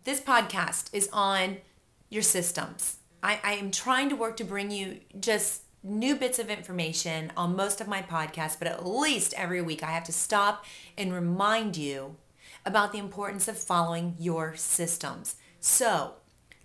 This podcast is on your systems. I am trying to work to bring you just new bits of information on most of my podcasts, but at least every week I have to stop and remind you about the importance of following your systems. So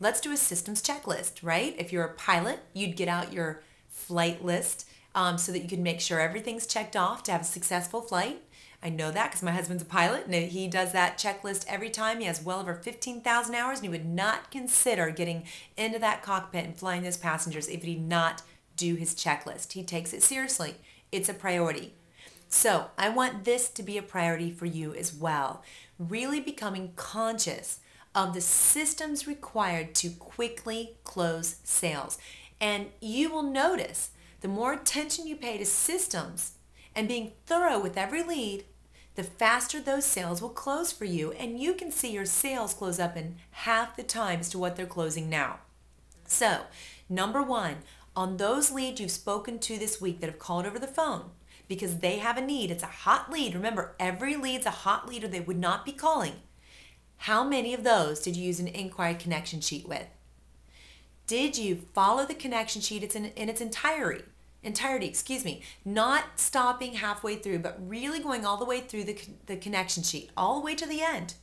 let's do a systems checklist, right? If you're a pilot, you'd get out your flight list so that you can make sure everything's checked off to have a successful flight. I know that because my husband's a pilot and he does that checklist every time. He has well over 15,000 hours and he would not consider getting into that cockpit and flying those passengers if he did not do his checklist. He takes it seriously. It's a priority. So I want this to be a priority for you as well. Really becoming conscious of the systems required to quickly close sales. And you will notice the more attention you pay to systems and being thorough with every lead, the faster those sales will close for you, and you can see your sales close up in half the time as to what they're closing now. So, number one, on those leads you've spoken to this week that have called over the phone because they have a need, it's a hot lead. Remember, every lead's a hot lead or they would not be calling. How many of those did you use an inquiry connection sheet with? Did you follow the connection sheet in its entirety, not stopping halfway through, but really going all the way through the connection sheet, all the way to the end?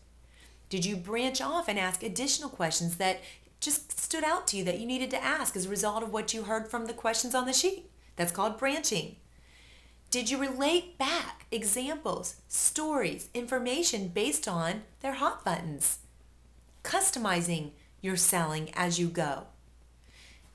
Did you branch off and ask additional questions that just stood out to you that you needed to ask as a result of what you heard from the questions on the sheet? That's called branching. Did you relate back examples, stories, information based on their hot buttons? Customizing your selling as you go.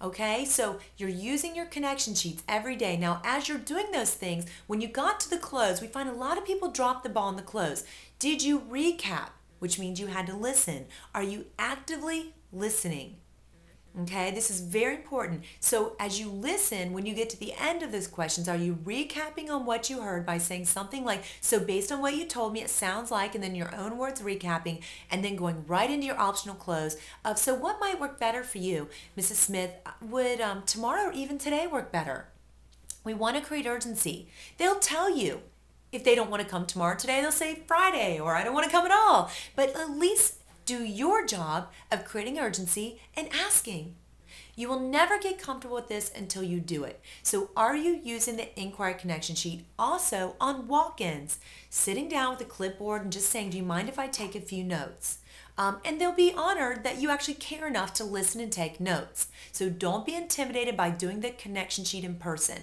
Okay, so you're using your connection sheets every day. Now, as you're doing those things, when you got to the close, we find a lot of people drop the ball in the close. Did you recap, which means you had to listen? Are you actively listening? Okay, this is very important. So as you listen, when you get to the end of those questions, are you recapping on what you heard by saying something like, so based on what you told me, it sounds like, and then your own words recapping, and then going right into your optional close of, so what might work better for you, Mrs. Smith? Would tomorrow or even today work better? We want to create urgency. They'll tell you if they don't want to come tomorrow or today, they'll say Friday, or I don't want to come at all. But at least do your job of creating urgency and asking. You will never get comfortable with this until you do it. So are you using the inquiry connection sheet also on walk-ins? Sitting down with a clipboard and just saying, do you mind if I take a few notes? And they'll be honored that you actually care enough to listen and take notes. So don't be intimidated by doing the connection sheet in person.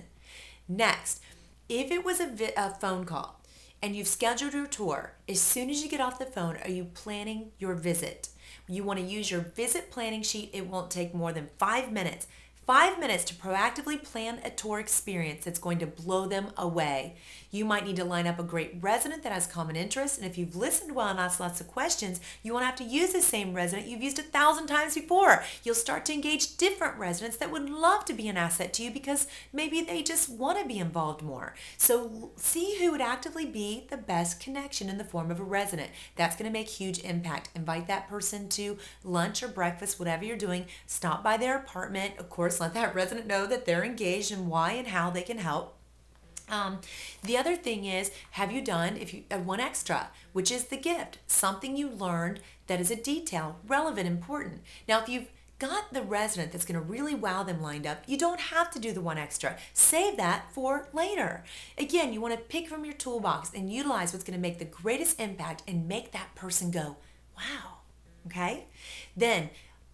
Next, if it was a phone call, and you've scheduled your tour, as soon as you get off the phone, are you planning your visit? You want to use your visit planning sheet. It won't take more than 5 minutes. 5 minutes to proactively plan a tour experience that's going to blow them away. You might need to line up a great resident that has common interests, and if you've listened well and asked lots of questions, you won't have to use the same resident you've used 1,000 times before. You'll start to engage different residents that would love to be an asset to you because maybe they just want to be involved more. So see who would actively be the best connection in the form of a resident. That's going to make huge impact. Invite that person to lunch or breakfast, whatever you're doing. Stop by their apartment. Of course, let that resident know that they're engaged and why and how they can help. The other thing is, have you done one extra, which is the gift, something you learned that is a detail, relevant, important. Now, if you've got the resident that's going to really wow them lined up, you don't have to do the one extra. Save that for later. Again, you want to pick from your toolbox and utilize what's going to make the greatest impact and make that person go, wow, okay? Then,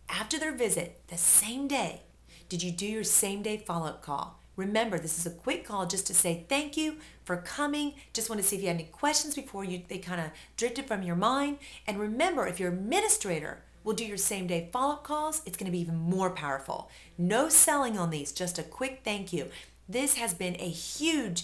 after their visit, the same day, did you do your same day follow-up call? Remember, this is a quick call just to say thank you for coming. Just want to see if you had any questions before they kind of drifted from your mind. And remember, if your administrator will do your same day follow-up calls, it's going to be even more powerful. No selling on these, just a quick thank you. This has been a huge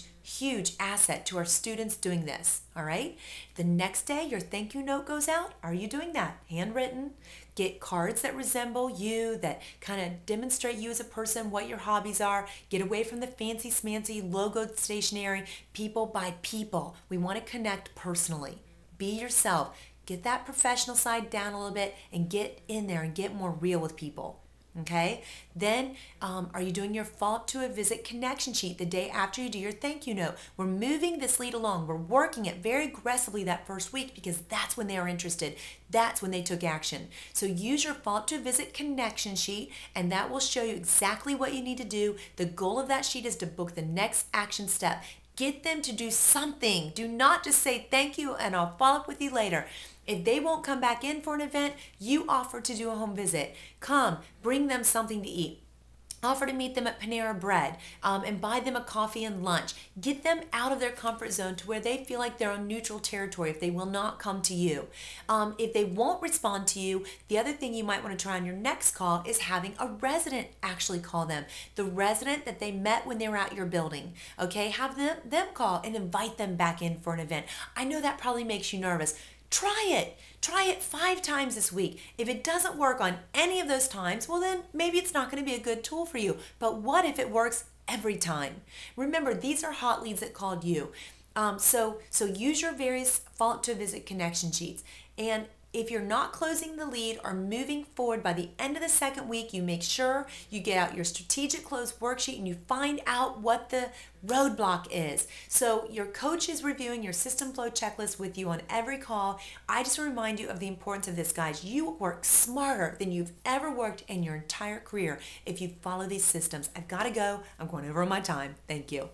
asset to our students doing this, all right? The next day, your thank you note goes out. Are you doing that? Handwritten. Get cards that resemble you, that kind of demonstrate you as a person, what your hobbies are. Get away from the fancy smancy logoed stationery. People by people. We want to connect personally. Be yourself. Get that professional side down a little bit and get in there and get more real with people. Okay, then are you doing your follow-up to a visit connection sheet the day after you do your thank you note? We're moving this lead along. We're working it very aggressively that first week because that's when they are interested. That's when they took action. So use your follow-up to a visit connection sheet, and that will show you exactly what you need to do. The goal of that sheet is to book the next action step. Get them to do something. Do not just say thank you and I'll follow up with you later. If they won't come back in for an event, you offer to do a home visit. Come, bring them something to eat. Offer to meet them at Panera Bread and buy them a coffee and lunch. Get them out of their comfort zone to where they feel like they're on neutral territory if they will not come to you. If they won't respond to you, the other thing you might want to try on your next call is having a resident actually call them. The resident that they met when they were at your building. Okay, have them call and invite them back in for an event. I know that probably makes you nervous. Try it. Try it 5 times this week. If it doesn't work on any of those times, well then maybe it's not going to be a good tool for you. But what if it works every time? Remember, these are hot leads that called you. So use your various follow-up to visit connection sheets. And if you're not closing the lead or moving forward by the end of the second week, you make sure you get out your strategic close worksheet and you find out what the roadblock is. So your coach is reviewing your system flow checklist with you on every call. I just remind you of the importance of this, guys. You work smarter than you've ever worked in your entire career if you follow these systems. I've got to go. I'm going over my time. Thank you.